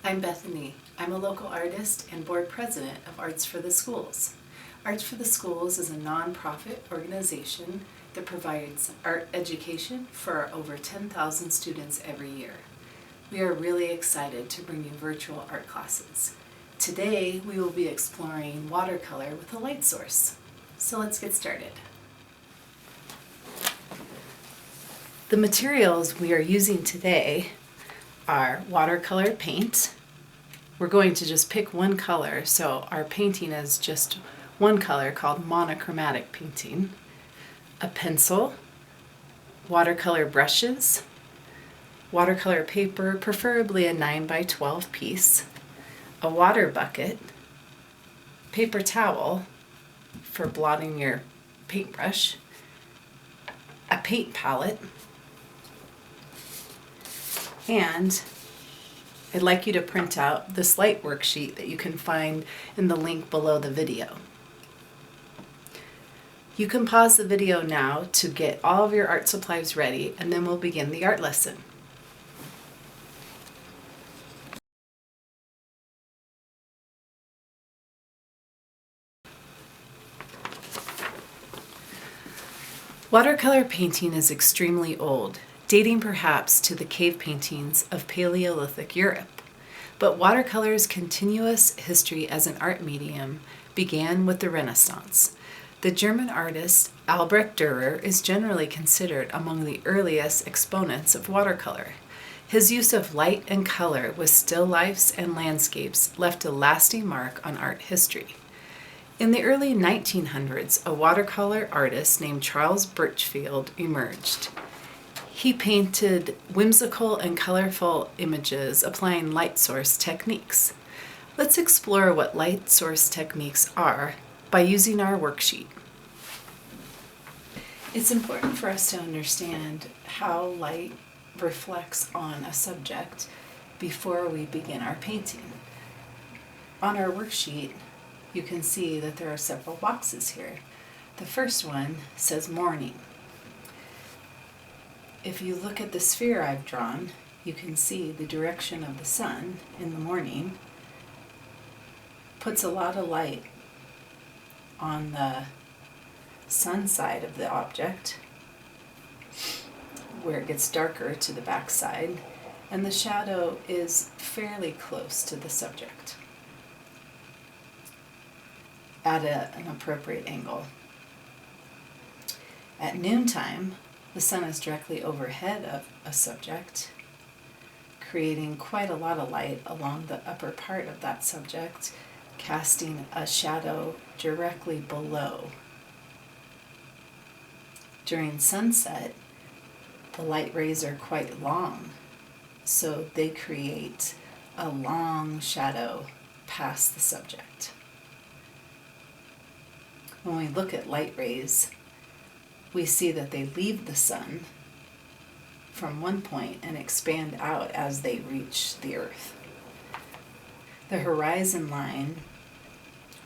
I'm Bethany. I'm a local artist and board president of Arts for the Schools. Arts for the Schools is a nonprofit organization that provides art education for over 10,000 students every year. We are really excited to bring you virtual art classes. Today we will be exploring watercolor with a light source. So let's get started. The materials we are using today are watercolor paint. We're going to just pick one color, so our painting is just one color called monochromatic painting. A pencil, watercolor brushes, watercolor paper, preferably a 9x12 piece, a water bucket, paper towel for blotting your paintbrush, a paint palette, and I'd like you to print out this light worksheet that you can find in the link below the video. You can pause the video now to get all of your art supplies ready, and then we'll begin the art lesson. Watercolor painting is extremely old, dating perhaps to the cave paintings of Paleolithic Europe. But watercolor's continuous history as an art medium began with the Renaissance. The German artist Albrecht Dürer is generally considered among the earliest exponents of watercolor. His use of light and color with still lifes and landscapes left a lasting mark on art history. In the early 1900s, a watercolor artist named Charles Birchfield emerged. He painted whimsical and colorful images applying light source techniques. Let's explore what light source techniques are by using our worksheet. It's important for us to understand how light reflects on a subject before we begin our painting. On our worksheet, you can see that there are several boxes here. The first one says morning. If you look at the sphere I've drawn, you can see the direction of the sun in the morning puts a lot of light on the sun side of the object, where it gets darker to the back side, and the shadow is fairly close to the subject at an appropriate angle. At noontime, the sun is directly overhead of a subject, creating quite a lot of light along the upper part of that subject, casting a shadow directly below. During sunset, the light rays are quite long, so they create a long shadow past the subject. When we look at light rays, we see that they leave the sun from one point and expand out as they reach the earth. The horizon line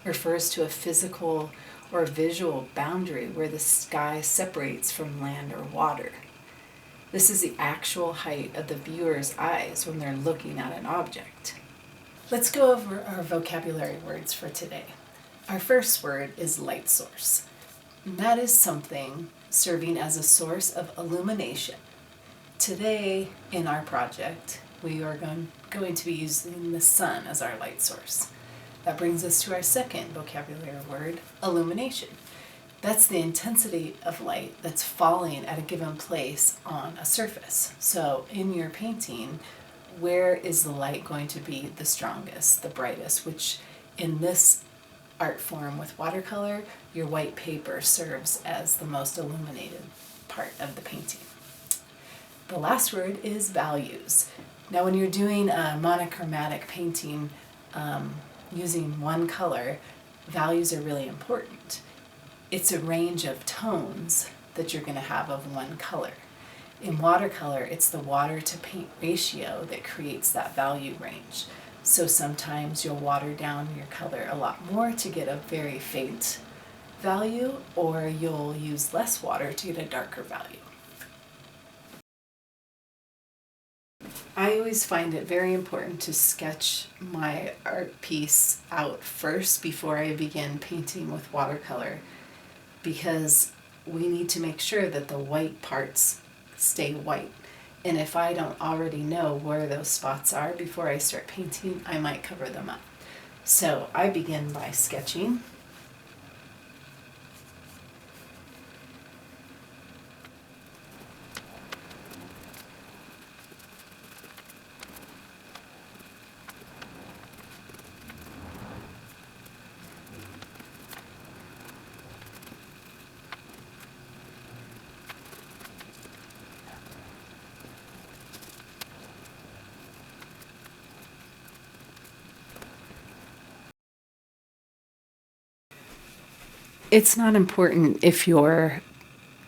refers to a physical or visual boundary where the sky separates from land or water. This is the actual height of the viewer's eyes when they're looking at an object. Let's go over our vocabulary words for today. Our first word is light source. And that is something serving as a source of illumination. Today in our project, we are going to be using the sun as our light source. That brings us to our second vocabulary word, illumination. That's the intensity of light that's falling at a given place on a surface. So in your painting, where is the light going to be the strongest, the brightest, which in this art form with watercolor, your white paper serves as the most illuminated part of the painting. The last word is values. Now when you're doing a monochromatic painting using one color, values are really important. It's a range of tones that you're going to have of one color. In watercolor, it's the water to paint ratio that creates that value range. So sometimes you'll water down your color a lot more to get a very faint value, or you'll use less water to get a darker value. I always find it very important to sketch my art piece out first before I begin painting with watercolor, because we need to make sure that the white parts stay white. And if I don't already know where those spots are before I start painting, I might cover them up. So I begin by sketching. It's not important if your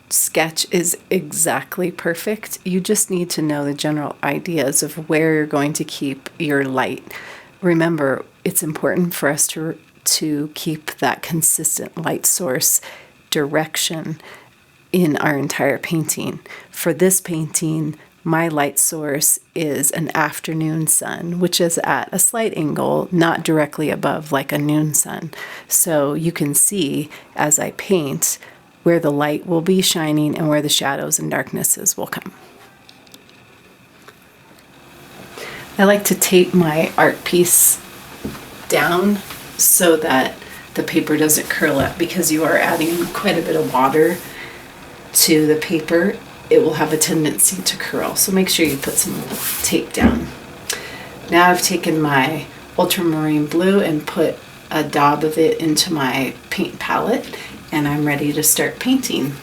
sketch is exactly perfect. You just need to know the general ideas of where you're going to keep your light. Remember, it's important for us to keep that consistent light source direction in our entire painting. For this painting, my light source is an afternoon sun, which is at a slight angle, not directly above like a noon sun. So you can see as I paint where the light will be shining and where the shadows and darknesses will come. I like to tape my art piece down so that the paper doesn't curl up, because you are adding quite a bit of water to the paper. It will have a tendency to curl, so make sure you put some tape down. Now I've taken my ultramarine blue and put a daub of it into my paint palette, and I'm ready to start painting.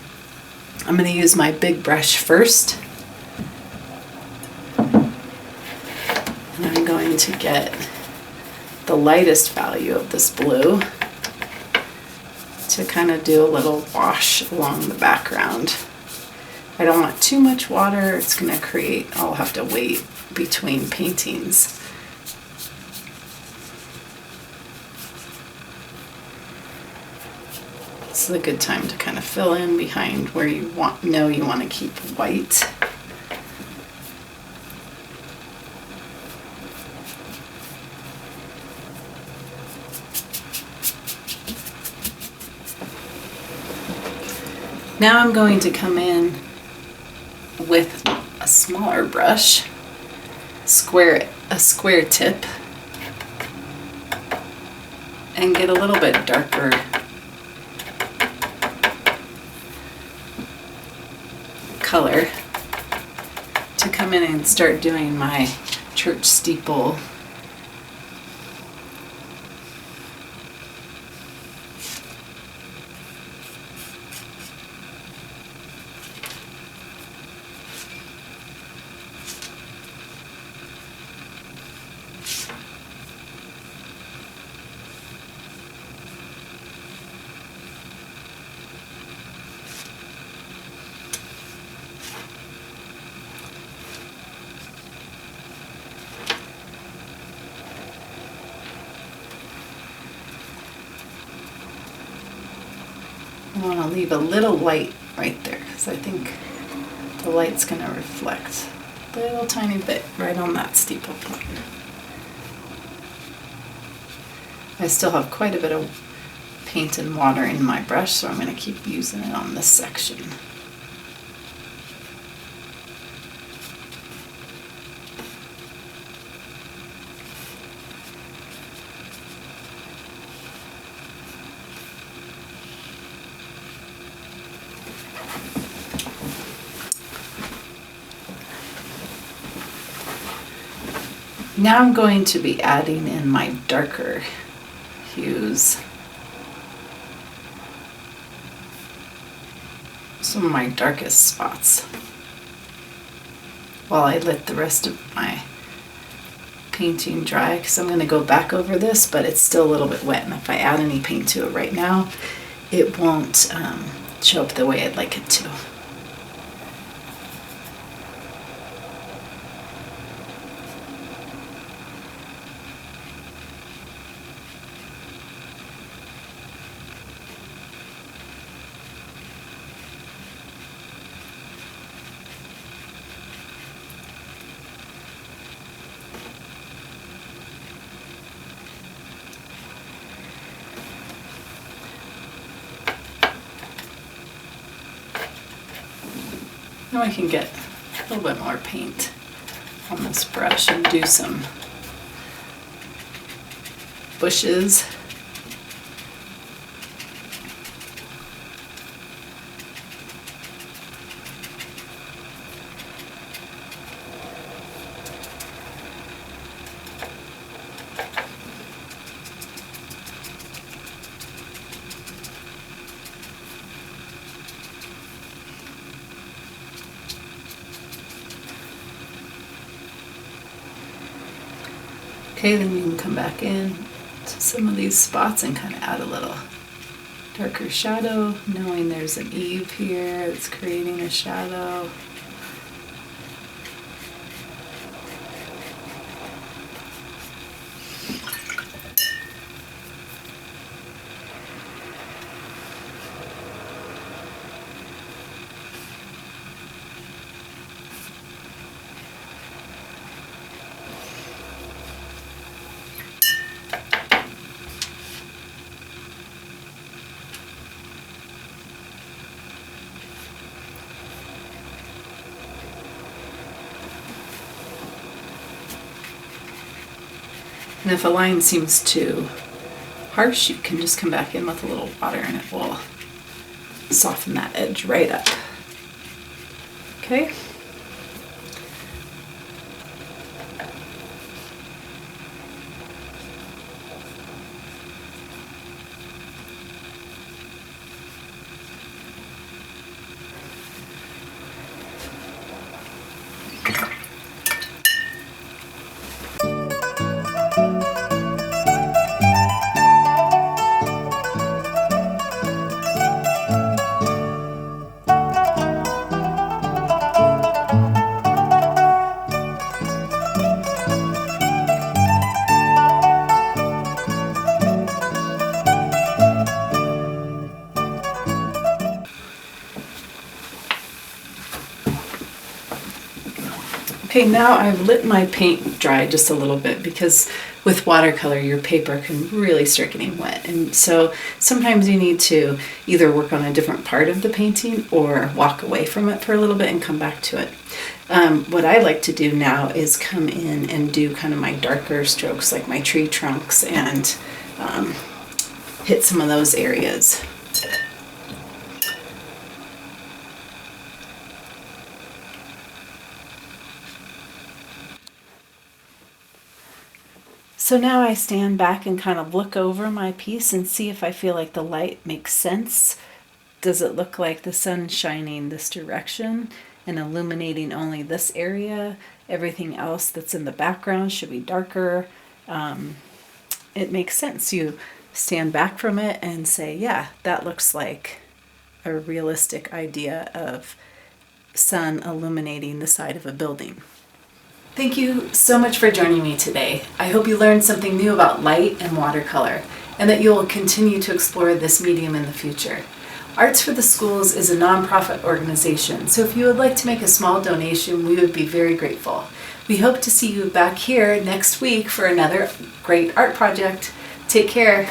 I'm going to use my big brush first, and I'm going to get the lightest value of this blue to kind of do a little wash along the background. I don't want too much water. It's going to create, I'll have to wait between paintings. This is a good time to kind of fill in behind where you know you want to keep white. Now I'm going to come in with a smaller brush, a square tip, and get a little bit darker color to come in and start doing my church steeple. I want to leave a little light right there, because I think the light's going to reflect a little tiny bit right on that steeple point. I still have quite a bit of paint and water in my brush, so I'm going to keep using it on this section. Now I'm going to be adding in my darker hues. Some of my darkest spots, while I let the rest of my painting dry, because I'm going to go back over this, but it's still a little bit wet, and if I add any paint to it right now, it won't show up the way I'd like it to. Now I can get a little bit more paint on this brush and do some bushes. Okay, then you can come back in to some of these spots and kind of add a little darker shadow, knowing there's an eave here that's creating a shadow. And if a line seems too harsh, you can just come back in with a little water and it will soften that edge right up. Okay? Okay, now I've let my paint dry just a little bit because with watercolor your paper can really start getting wet, and so sometimes you need to either work on a different part of the painting or walk away from it for a little bit and come back to it. What I like to do now is come in and do kind of my darker strokes like my tree trunks and hit some of those areas. So now I stand back and kind of look over my piece and see if I feel like the light makes sense. Does it look like the sun shining this direction and illuminating only this area? Everything else that's in the background should be darker. It makes sense. You stand back from it and say, yeah, that looks like a realistic idea of sun illuminating the side of a building. Thank you so much for joining me today. I hope you learned something new about light and watercolor, and that you'll continue to explore this medium in the future. Arts for the Schools is a nonprofit organization, so if you would like to make a small donation, we would be very grateful. We hope to see you back here next week for another great art project. Take care.